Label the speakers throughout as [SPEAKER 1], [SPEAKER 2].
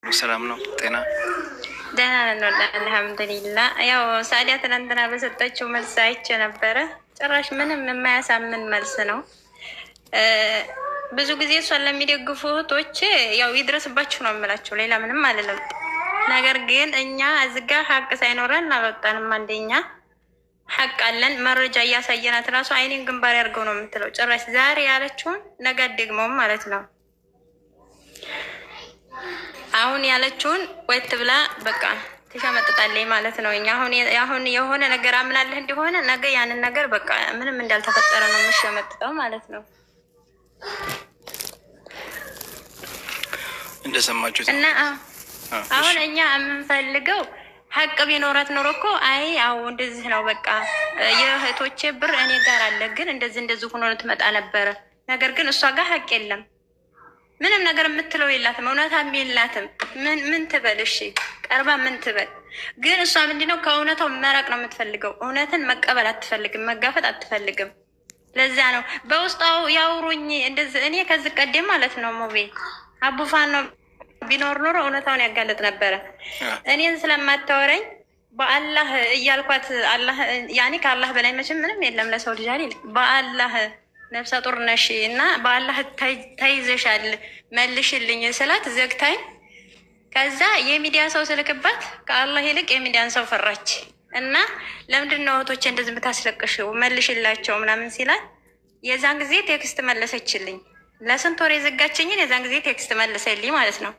[SPEAKER 1] ሰላም ነው? ጤና
[SPEAKER 2] ደህና ነው አልሐምዱሊላህ። ያው ሳዲያ ትናንትና በሰጠችው መልስ አይቼ ነበረ። ጭራሽ ምንም የማያሳምን መልስ ነው። ብዙ ጊዜ እሷን ለሚደግፉ እህቶች ያው ይድረስባችሁ ነው የምላቸው፣ ሌላ ምንም አልልም። ነገር ግን እኛ እዚጋ ሀቅ ሳይኖረን አልወጣንም። አንደኛ ሀቅ አለን፣ መረጃ እያሳየናት ራሱ አይኔን ግንባር ያድርገው ነው የምትለው። ጭራሽ ዛሬ ያለችውን ነገ ደግመውም ማለት ነው። አሁን ያለችውን ወይት ብላ በቃ ትሸመጥጣለች ማለት ነው። እኛ አሁን የሆነ ነገር አምናለህ እንደሆነ ነገ ያንን ነገር በቃ ምንም እንዳልተፈጠረ ነው የምሸመጥጠው ማለት ነው።
[SPEAKER 1] እንደሰማችሁት
[SPEAKER 2] እና አሁን እኛ የምንፈልገው ሀቅ ቢኖራት ኖሮ እኮ አይ አዎ እንደዚህ ነው በቃ የእህቶቼ ብር እኔ ጋር አለ፣ ግን እንደዚህ ሆኖ ትመጣ ነበረ። ነገር ግን እሷ ጋር ሀቅ የለም፣ ምንም ነገር የምትለው የላትም፣ እውነታም የላትም። ምን ትበል? እሺ ቀርባ ምን ትበል? ግን እሷ ምንድነው ከእውነታው መራቅ ነው የምትፈልገው። እውነትን መቀበል አትፈልግም፣ መጋፈጥ አትፈልግም። ለዛ ነው በውስጣው ያውሩኝ እንደዚህ። እኔ ከዚህ ቀደም ማለት ነው ሙቤ አቡፋን ነው ቢኖር ኖሮ እውነታውን ያጋለጥ ነበረ። እኔን ስለማታወረኝ በአላህ እያልኳት አላህ ያኔ ከአላህ በላይ መቼም ምንም የለም ለሰው ልጅ አይደል? በአላህ ነፍሰ ጡር ነሽ እና በአላህ ተይዘሻል መልሽልኝ ስላት ዘግታኝ፣ ከዛ የሚዲያ ሰው ስልክባት ከአላህ ይልቅ የሚዲያን ሰው ፈራች። እና ለምንድን ነው እህቶቼ እንደዚህ የምታስለቅሽው መልሽላቸው ምናምን ሲላት የዛን ጊዜ ቴክስት መለሰችልኝ። ለስንት ወር የዘጋችኝን የዛን ጊዜ ቴክስት መለሰልኝ ማለት ነው።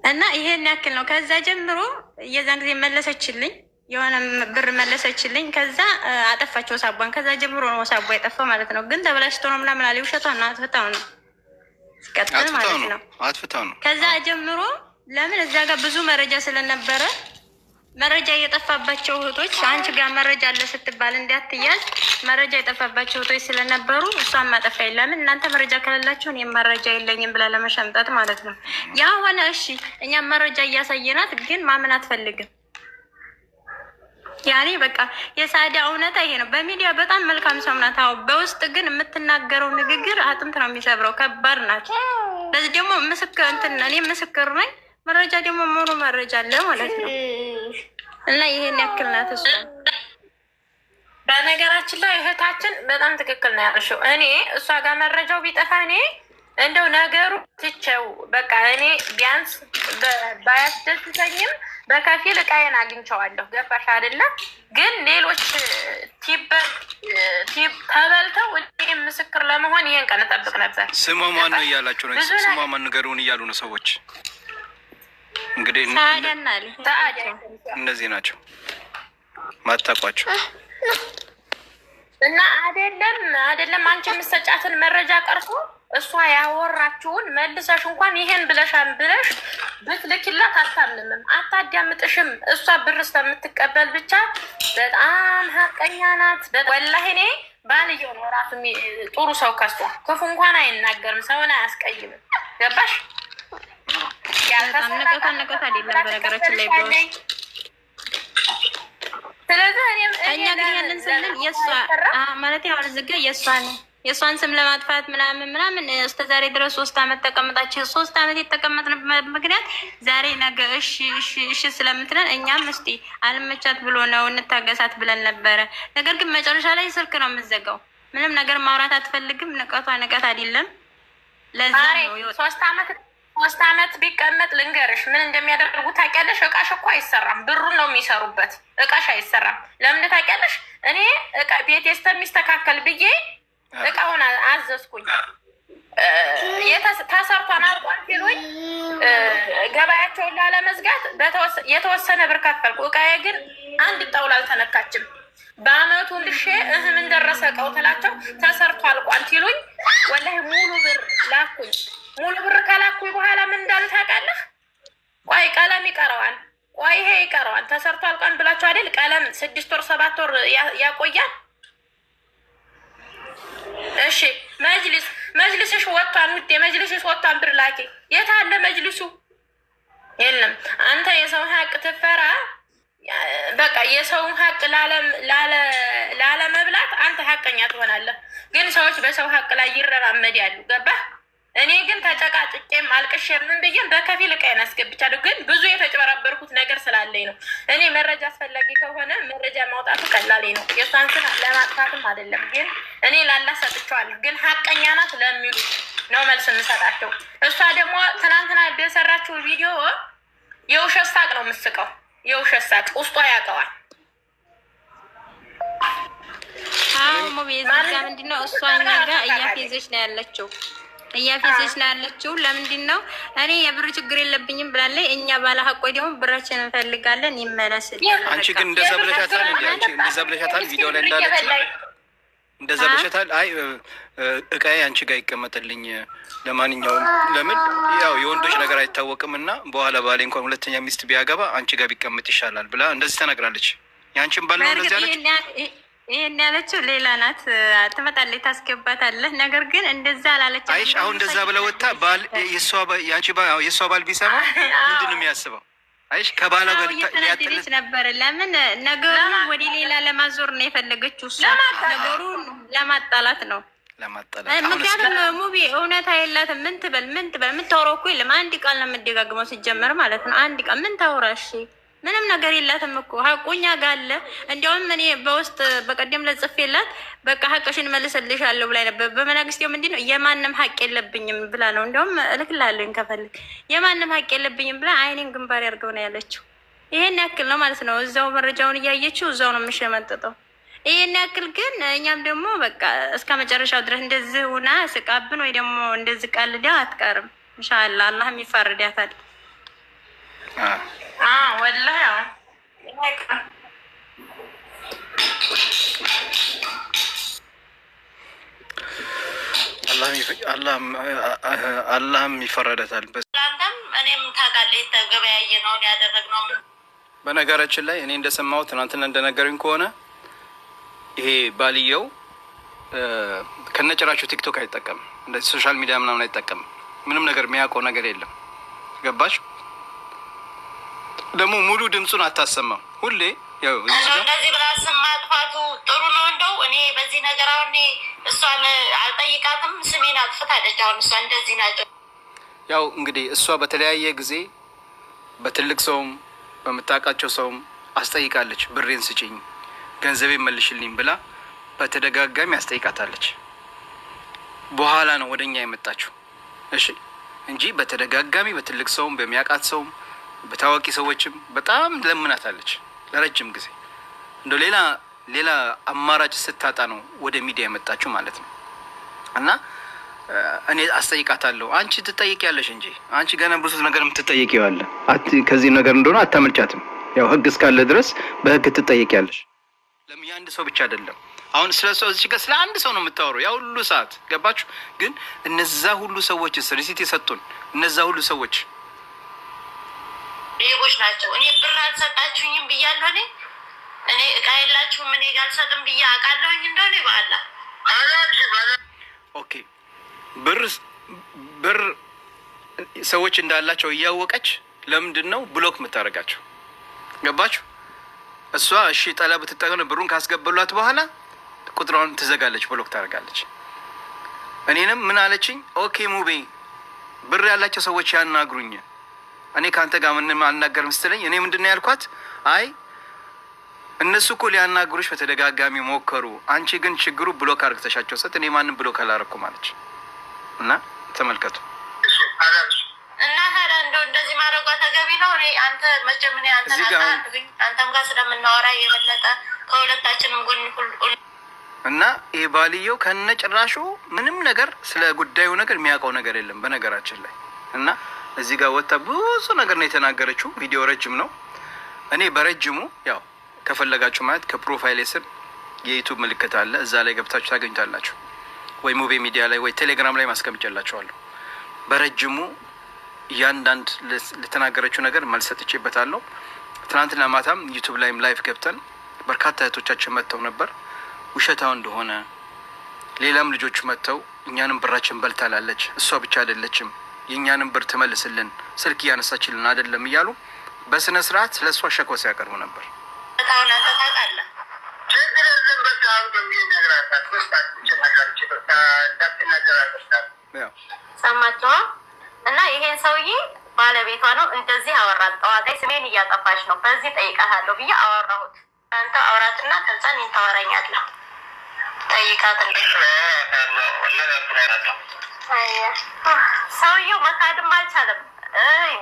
[SPEAKER 2] እና ይሄን ያክል ነው። ከዛ ጀምሮ የዛን ጊዜ መለሰችልኝ፣ የሆነ ብር መለሰችልኝ። ከዛ አጠፋቸው ሳቧን። ከዛ ጀምሮ ነው ሳቧ የጠፋው ማለት ነው። ግን ተበላሽቶ ነው ምናምን አለ። ውሸቷን ነው፣ አትፍታው ነው ሲቀጥል ማለት ነው።
[SPEAKER 1] አትፍታው ነው።
[SPEAKER 2] ከዛ ጀምሮ ለምን እዛ ጋር ብዙ መረጃ ስለነበረ መረጃ የጠፋባቸው እህቶች አንቺ ጋር መረጃ አለ ስትባል እንዳትያዝ መረጃ የጠፋባቸው እህቶች ስለነበሩ እሷን ማጠፋ የለምን እናንተ መረጃ ከሌላችሁ እኔም መረጃ የለኝም ብላ ለመሸምጠት ማለት ነው። ያ ሆነ እሺ፣ እኛም መረጃ እያሳየናት ግን ማመን አትፈልግም። ያኔ በቃ የሳዲያ እውነታ ይሄ ነው። በሚዲያ በጣም መልካም ሰው ናት። አዎ፣ በውስጥ ግን የምትናገረው ንግግር አጥንት ነው የሚሰብረው። ከባድ ናት። ለዚህ ደግሞ ምስክር እኔ ምስክር ነኝ። መረጃ ደግሞ ሙሉ መረጃ አለ ማለት ነው። እና ይሄን ያክል ናት እሷ።
[SPEAKER 3] በነገራችን ላይ እህታችን በጣም ትክክል ነው ያልሽው። እኔ እሷ ጋር መረጃው ቢጠፋ እኔ እንደው ነገሩ ትቼው በቃ እኔ ቢያንስ ባያስደስተኝም በከፊል እቃዬን አግኝቼዋለሁ። ገባሽ አይደለ? ግን ሌሎች ተበልተው እኔም ምስክር ለመሆን ይሄን ቀን እጠብቅ ነበር።
[SPEAKER 1] ስሟ ማን ነው እያላችሁ ነው? ስሟ ማን ንገሩን እያሉ ነው ሰዎች። እንግዲህ እነዚህ ናቸው ማታውቋቸው
[SPEAKER 3] እና አይደለም አንቺ የምትሰጫትን መረጃ ቀርቶ እሷ ያወራችውን መልሰሽ እንኳን ይሄን ብለሻን ብለሽ ብትልኪላት አታምንም፣ አታዳምጥሽም። እሷ ብር እስከምትቀበል ብቻ በጣም ሀቀኛ ናት። ወላሂ እኔ ባልየው ነው ራሱ ጥሩ ሰው ከሷ ክፉ እንኳን አይናገርም፣ ሰውን አያስቀይምም። ገባሽ?
[SPEAKER 2] ነቀት አይደለም በነገራችን ላይ ብሎ ስለዚህ እኛ ግን ያንን ስንል የእሷ ማለት ያው ዝጋ የእሷን ስም ለማጥፋት ምናምን እስከዛሬ ድረስ 3 ዓመት ተቀምጣችሁ 3 ዓመት የተቀመጥንበት ምክንያት ዛሬ ነገ እሺ ስለምትለን እኛም እስቲ አልመቻት ብሎ ነው እንታገሳት ብለን ነበረ። ነገር ግን መጨረሻ ላይ ስልክ ነው የምትዘጋው። ምንም ነገር ማውራት አትፈልግም። ንቀቷ ንቀት አይደለም። ለዛ ነው
[SPEAKER 3] 3 ዓመት ቢቀመጥ ልንገርሽ ምን እንደሚያደርጉ ታውቂያለሽ? እቃሽ እኮ አይሰራም፣ ብሩን ነው የሚሰሩበት። እቃሽ አይሰራም። ለምን ታውቂያለሽ? እኔ እቃ ቤቴ እስከሚስተካከል ብዬ እቃውን አዘዝኩኝ። ተሰርቷን አልቋል ሲሉኝ ገበያቸውን ላለመዝጋት የተወሰነ ብር ከፈልኩ። እቃዬ ግን አንድ ጣውላ አልተነካችም። በአመቱ ልሼ ምን ደረሰ እቃው ትላቸው ተሰርቶ አልቋል ሲሉኝ ወላሂ ሙሉ ብር ላኩኝ። ሙሉ ብር ከላኩኝ በኋላ ምን እንዳሉ ታውቃለህ? ቆይ ቀለም ይቀረዋል፣ ቆይ ይሄ ይቀረዋል፣ ተሰርቶ አልቋል ብላችሁ አይደል? ቀለም 6 ወር 7 ወር ያቆያል። እሺ መጅልስሽ ወጥቷል፣ ውዴ መጅልስሽ ወጥቷል፣ ብር ላኪ። የት አለ መጅልሱ? የለም። አንተ የሰው ሀቅ ትፈራ። በቃ የሰውን ሀቅ ላለመብላት አንተ ሀቀኛ ትሆናለህ። ግን ሰዎች በሰው ሀቅ ላይ ይረማመዳሉ። ገባህ? እኔ ግን ተጨቃጭቄም አልቅሼ ምን ብዬም በከፊል ዕቃዬን አስገብቻለሁ። ግን ብዙ የተጭበረበርኩት ነገር ስላለኝ ነው። እኔ መረጃ አስፈላጊ ከሆነ መረጃ ማውጣቱ ቀላሌ ነው። የእሷን ስም ለማጥፋትም አይደለም። ግን እኔ ላላ ሰጥቼዋለሁ። ግን ሀቀኛ ናት ለሚሉ ነው መልስ የምሰጣቸው። እሷ ደግሞ ትናንትና የሰራችው ቪዲዮ የውሸት ሳቅ ነው የምስቀው። የውሸት ሳቅ ውስጧ ያውቀዋል።
[SPEAKER 2] ምንድነው እሷ እኛ ጋር እያፌዘች ነው ያለችው እያፌዘች ነው ያለችው። ለምንድን ነው እኔ የብር ችግር የለብኝም ብላለች። እኛ ባለ ሀቆች ደግሞ ብራችን እንፈልጋለን ይመለስል።
[SPEAKER 1] አንቺ ግን እንደዛ ብለሻታል እንዴ? አንቺ እንደዛ ብለሻታል ቪዲዮ ላይ እንዳለች እንደዛ ብለሻታል። አይ እቃዬ አንቺ ጋር ይቀመጥልኝ፣ ለማንኛውም ለምን ያው የወንዶች ነገር አይታወቅም እና በኋላ ባሌ እንኳን ሁለተኛ ሚስት ቢያገባ አንቺ ጋር ቢቀመጥ ይሻላል ብላ እንደዚህ ተናግራለች። ያንቺን ባል ነው እንደዚህ ያለች።
[SPEAKER 2] ይሄን ያለችው ሌላ ናት። ትመጣለች፣ ታስገባታለህ። ነገር ግን እንደዛ አላለች።
[SPEAKER 1] አይሽ አሁን እንደዛ ብለ ወጣ ባል የእሷ ባል ቢሰማ ምንድን ነው የሚያስበው? አይሽ ከባሏ ጋር ሊያጥልስ
[SPEAKER 2] ነበር። ለምን ነገሩን ወደ ሌላ ለማዞር ነው የፈለገችው። እሷ ነገሩን ለማጣላት ነው ምክንያቱም ሙቢ እውነት የላትም። ምን ትበል የምታወራው እኮ የለም። አንድ ቃል ነው የምደጋግመው ሲጀመር ማለት ነው። አንድ ቃል ምን ታወራሽ? ምንም ነገር የላትም እኮ ሀቁኛ ጋር አለ። እንዲያውም እኔ በውስጥ በቀደም ለጽፌላት በቃ ሀቅሽን መልስልሻለሁ ብላ ነበር። በመናግስቴው ምንድን ነው የማንም ሀቅ የለብኝም ብላ ነው። እንዲያውም እልክላለሁኝ ከፈልግ የማንም ሀቅ የለብኝም ብላ አይኔን ግንባር ያርገው ነው ያለችው። ይሄን ያክል ነው ማለት ነው። እዛው መረጃውን እያየችው እዛው ነው የምሸመጥጠው። ይሄን ያክል ግን እኛም ደግሞ በቃ እስከ መጨረሻው ድረስ እንደዚህ ሁና ስቃብን ወይ ደግሞ እንደዚህ ቀልዳ አትቀርም። ኢንሻአላህ አላህም ይፈርዳታል።
[SPEAKER 3] ወላሂ
[SPEAKER 1] አላህም ይፈረዳታል።
[SPEAKER 3] እኔም ታውቃለህ የተገበያየ ነው ያደረግነው።
[SPEAKER 1] በነገራችን ላይ እኔ እንደሰማሁት ትናንትና እንደነገሩኝ ከሆነ ይሄ ባልየው ከነጭራሹ ቲክቶክ አይጠቀምም፣ እንደ ሶሻል ሚዲያ ምናምን አይጠቀምም። ምንም ነገር የሚያውቀው ነገር የለም። ገባሽ? ደግሞ ሙሉ ድምፁን አታሰማም። ሁሌ ያው
[SPEAKER 3] እንደዚህ ብላ ስም ማጥፋቱ ጥሩ ነው። እንደው እኔ በዚህ ነገር አሁን እሷን አልጠይቃትም። ስሜን አጥፍታለች። አሁን እሷ እንደዚህ ናቸው።
[SPEAKER 1] ያው እንግዲህ እሷ በተለያየ ጊዜ በትልቅ ሰውም በምታውቃቸው ሰውም አስጠይቃለች። ብሬን ስጭኝ፣ ገንዘቤን መልሽልኝ ብላ በተደጋጋሚ አስጠይቃታለች። በኋላ ነው ወደኛ የመጣችው። እሺ እንጂ በተደጋጋሚ በትልቅ ሰውም በሚያውቃት ሰውም በታዋቂ ሰዎችም በጣም ለምናታለች ለረጅም ጊዜ። እንደው ሌላ አማራጭ ስታጣ ነው ወደ ሚዲያ የመጣችው ማለት ነው። እና እኔ አስጠይቃታለሁ። አንቺ ትጠይቂያለሽ እንጂ አንቺ ገና ብዙ ነገር የምትጠይቂው አለ። ከዚህ ነገር እንደሆነ አታመልጫትም። ያው ህግ እስካለ ድረስ በህግ ትጠይቂያለሽ። ለምን የአንድ ሰው ብቻ አይደለም። አሁን ስለ ሰው እዚህ ጋር ስለ አንድ ሰው ነው የምታወራው ያ ሁሉ ሰዓት። ገባችሁ? ግን እነዛ ሁሉ ሰዎች ሪሲት የሰጡን እነዛ ሁሉ ሰዎች
[SPEAKER 3] ሌቦች ናቸው። እኔ ብር አልሰጣችሁኝም ብያለሁ። እኔ እቃ የላችሁም እኔ ጋር አልሰጥም ብዬ አውቃለሁኝ እንደሆነ ይባላ።
[SPEAKER 1] ኦኬ ብር ሰዎች እንዳላቸው እያወቀች ለምንድን ነው ብሎክ የምታደርጋቸው? ገባችሁ? እሷ እሺ ጠላ ብትጠቀም ብሩን ካስገበሏት በኋላ ቁጥሯን ትዘጋለች፣ ብሎክ ታደርጋለች። እኔንም ምን አለችኝ? ኦኬ ሙቤ ብር ያላቸው ሰዎች ያናግሩኝ፣ እኔ ካንተ ጋር ምንም አልናገርም ስትለኝ እኔ ምንድን ነው ያልኳት? አይ እነሱ እኮ ሊያናግሩሽ በተደጋጋሚ ሞከሩ፣ አንቺ ግን ችግሩ ብሎክ አድርግተሻቸው ሰጥ። እኔ ማንም ብሎክ አላረኩም አለች። እና ተመልከቱ።
[SPEAKER 3] እና ታዲያ እንደው እንደዚህ ማድረጓ ተገቢ ነው? እኔ አንተ መቼም እኔ አንተም ጋር ስለምናወራ የበለጠ ከሁለታችንም ጎን ሁሉ
[SPEAKER 1] እና ይህ ባልየው ከነጭራሹ ምንም ነገር ስለ ጉዳዩ ነገር የሚያውቀው ነገር የለም በነገራችን ላይ። እና እዚህ ጋር ወጣ ብዙ ነገር ነው የተናገረችው። ቪዲዮ ረጅም ነው። እኔ በረጅሙ ያው ከፈለጋችሁ ማለት ከፕሮፋይል ስር የዩቲዩብ ምልክት አለ፣ እዛ ላይ ገብታችሁ ታገኙታላችሁ። ወይ ሙቤ ሚዲያ ላይ ወይ ቴሌግራም ላይ ማስቀምጨላችኋለሁ። በረጅሙ እያንዳንድ ለተናገረችው ነገር መልስ ሰጥቼበታለሁ። ትናንትና ማታም ዩቲዩብ ላይም ላይቭ ገብተን በርካታ እህቶቻችን መጥተው ነበር። ውሸታው እንደሆነ ሌላም ልጆች መጥተው እኛንም ብራችን በልታላለች፣ እሷ ብቻ አይደለችም፣ የእኛንም ብር ትመልስልን፣ ስልክ እያነሳችልን አይደለም እያሉ በስነ ስርዓት ለእሷ ሸኮ ሲያቀርቡ ነበር።
[SPEAKER 4] ሰማችኋ? እና ይሄን ሰውዬ ባለቤቷ ነው እንደዚህ አወራት። ጠዋት ላይ ስሜን እያጠፋች ነው በዚህ ጠይቃታለሁ ብዬ አወራሁት። አንተ አውራትና ከዛ እኔን ታወራኛለህ። ጠይቃት እንዴት ሰውዬው መካድም አልቻለም።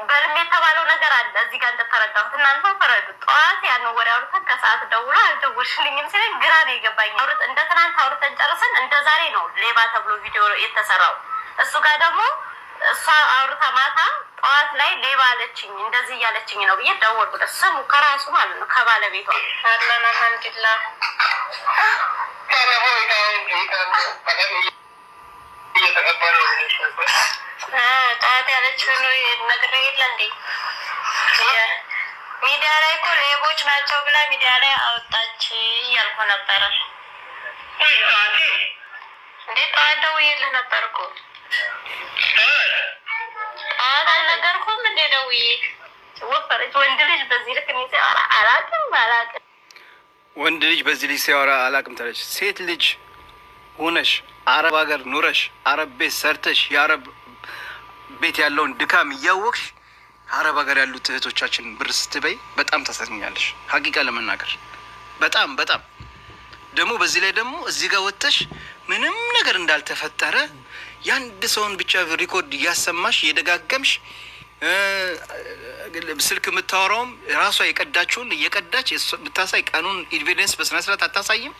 [SPEAKER 4] በልም የተባለው ነገር አለ እዚህ ጋር እንደተረዳሁት። እናንተ ፈረዱ። ጠዋት ያን ወሬ አውርተን ከሰዓት ደውሎ አልደወልሽልኝም ሲለኝ ግራ ነው የገባኝ። እንደ ትናንት አውርተን ጨርሰን እንደ ዛሬ ነው ሌባ ተብሎ ቪዲዮ የተሰራው። እሱ ጋር ደግሞ እሷ አውርታ ማታ ጠዋት ላይ ሌባ አለችኝ እንደዚህ እያለችኝ ነው ብዬ ደወልኩለት። ስሙ ከራሱ ማለት ነው ከባለቤቷ አለን። አልሐምዱሊላህ ጠዋት ያለችውን ነገር የለ እንዴ ሚዲያ ላይ እኮ ሌቦች ናቸው ብላ ሚዲያ ላይ አወጣች እያልኩ ነበረ። እንዴ ጠዋት ደውዬልህ ነበር እኮ ጠዋት አልነገርኩም እንዴ ደውዬ ወፈረች። ወንድ ልጅ በዚህ ልክ እኔ ሲያወራ አላውቅም።
[SPEAKER 1] ወንድ ልጅ በዚህ ልጅ ሲያወራ አላውቅም ትላለች። ሴት ልጅ ሆነሽ አረብ ሀገር ኑረሽ አረብ ቤት ሰርተሽ የአረብ ቤት ያለውን ድካም እያወቅሽ አረብ ሀገር ያሉት እህቶቻችን ብር ስትበይ በጣም ታሳዝኛለሽ። ሀቂቃ ለመናገር በጣም በጣም ደግሞ በዚህ ላይ ደግሞ እዚህ ጋር ወጥተሽ ምንም ነገር እንዳልተፈጠረ የአንድ ሰውን ብቻ ሪኮርድ እያሰማሽ እየደጋገምሽ ስልክ የምታወራውም ራሷ የቀዳችውን እየቀዳች ብታሳይ ቀኑን ኤቪደንስ በስነስርዓት አታሳይም።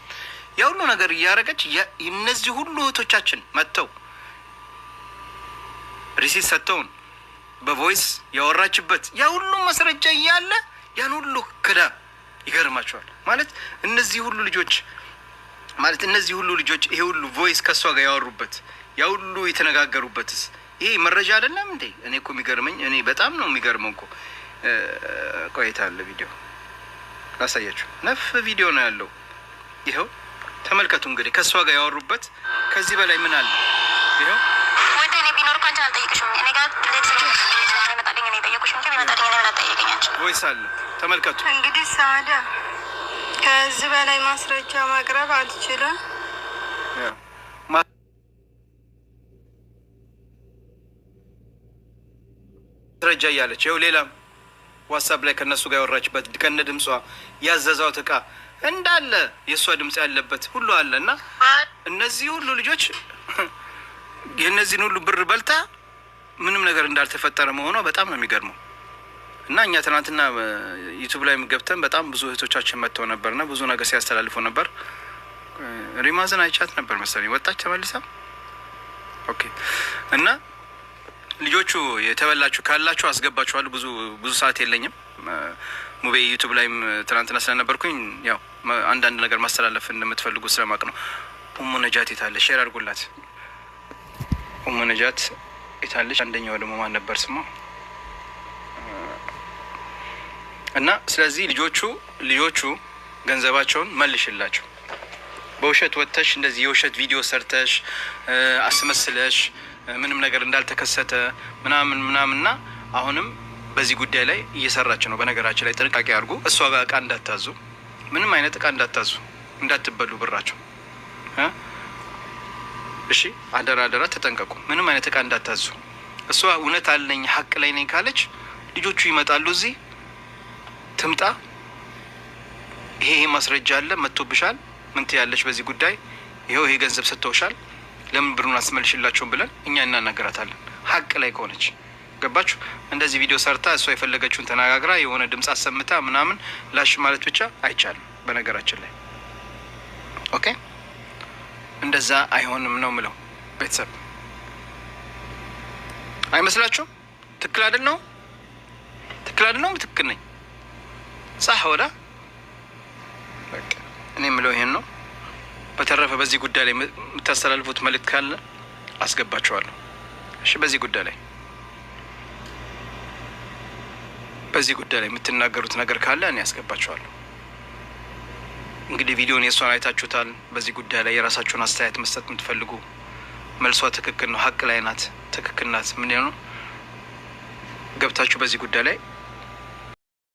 [SPEAKER 1] ያ ሁሉ ነገር እያደረገች እነዚህ ሁሉ እህቶቻችን መጥተው ሪሲት ሰጥተውን በቮይስ ያወራችበት ያ ሁሉ ማስረጃ እያለ ያን ሁሉ ክዳ ይገርማቸዋል። ማለት እነዚህ ሁሉ ልጆች ይሄ ሁሉ ቮይስ ከሷ ጋር ያወሩበት ያ ሁሉ የተነጋገሩበትስ ይሄ መረጃ አይደለም እንዴ? እኔ እኮ የሚገርመኝ በጣም ነው የሚገርመው እኮ ቆይታ አለ ቪዲዮ ላሳያችሁ። ነፍ ቪዲዮ ነው ያለው። ይኸው ተመልከቱ። እንግዲህ ከሷ ጋር ያወሩበት ከዚህ በላይ ምን አለ? ይኸው
[SPEAKER 4] ወደ እኔ ቢኖር እንኳን አልጠይቅሽም። እኔ ጋር ይመጣልኝ እኔ ጠየቁሽ እንጂ ይመጣልኝ እኔ አልጠየቅኝ አንቺ
[SPEAKER 1] ቮይስ አለ ተመልከቱ።
[SPEAKER 5] እንግዲህ ሳዳ ከዚህ በላይ ማስረጃ ማቅረብ አልችልም።
[SPEAKER 1] ማስረጃ እያለች ይኸው ሌላም ዋትሳፕ ላይ ከነሱ ጋር ያወራችበት ከነ ድምጿ ያዘዛው እቃ እንዳለ የእሷ ድምጽ ያለበት ሁሉ አለ። እና እነዚህ ሁሉ ልጆች የእነዚህን ሁሉ ብር በልታ ምንም ነገር እንዳልተፈጠረ መሆኗ በጣም ነው የሚገርመው። እና እኛ ትናንትና ዩቱብ ላይ ገብተን በጣም ብዙ እህቶቻችን መጥተው ነበርና ብዙ ነገር ሲያስተላልፉ ነበር። ሪማዝን አይቻት ነበር መሰለኝ ወጣች ተመልሳ። ኦኬ። እና ልጆቹ የተበላችሁ ካላችሁ አስገባችኋል። ብዙ ሰዓት የለኝም። ሙቤ ዩቱብ ላይም ትናንትና ስለነበርኩኝ ያው አንዳንድ ነገር ማስተላለፍ እንደምትፈልጉ ስለማቅ ነው። ኡሙ ነጃት የታለች? ሼር አድርጉላት። ኡሙ ነጃት የታለች? አንደኛው ደግሞ ማን ነበር ስሟ? እና ስለዚህ ልጆቹ ገንዘባቸውን መልሽላቸው። በውሸት ወጥተሽ እንደዚህ የውሸት ቪዲዮ ሰርተሽ አስመስለሽ ምንም ነገር እንዳልተከሰተ ምናምንና አሁንም በዚህ ጉዳይ ላይ እየሰራች ነው። በነገራችን ላይ ጥንቃቄ አድርጉ። እሷ ጋር እቃ እንዳታዙ፣ ምንም አይነት እቃ እንዳታዙ፣ እንዳትበሉ ብራቸው። እሺ አደራ ተጠንቀቁ። ምንም አይነት እቃ እንዳታዙ። እሷ እውነት አለኝ ሀቅ ላይ ነኝ ካለች ልጆቹ ይመጣሉ። እዚህ ትምጣ። ይሄ ማስረጃ አለ መጥቶብሻል፣ ምን ትያለሽ በዚህ ጉዳይ? ይሄው ይሄ ገንዘብ ሰጥተውሻል፣ ለምን ብሩን አስመልሽላቸውም ብለን እኛ እናናገራታለን። ሀቅ ላይ ከሆነች ገባችሁ? እንደዚህ ቪዲዮ ሰርታ እሷ የፈለገችውን ተነጋግራ የሆነ ድምፅ አሰምታ ምናምን ላሽ ማለት ብቻ አይቻልም። በነገራችን ላይ ኦኬ፣ እንደዛ አይሆንም ነው ምለው። ቤተሰብ አይመስላችሁም? ትክክል አይደል ነው? ትክክል ነኝ። ሳህ ወዳ በቃ እኔ የምለው ይሄን ነው። በተረፈ በዚህ ጉዳይ ላይ የምታስተላልፉት መልእክት ካለ አስገባችኋለሁ። እሺ፣ በዚህ ጉዳይ ላይ የምትናገሩት ነገር ካለ እኔ አስገባችኋለሁ። እንግዲህ ቪዲዮን የእሷን አይታችሁታል። በዚህ ጉዳይ ላይ የራሳችሁን አስተያየት መስጠት የምትፈልጉ መልሷ ትክክል ነው፣ ሀቅ ላይ ናት፣ ትክክል ናት፣ ምን ነው ገብታችሁ በዚህ ጉዳይ ላይ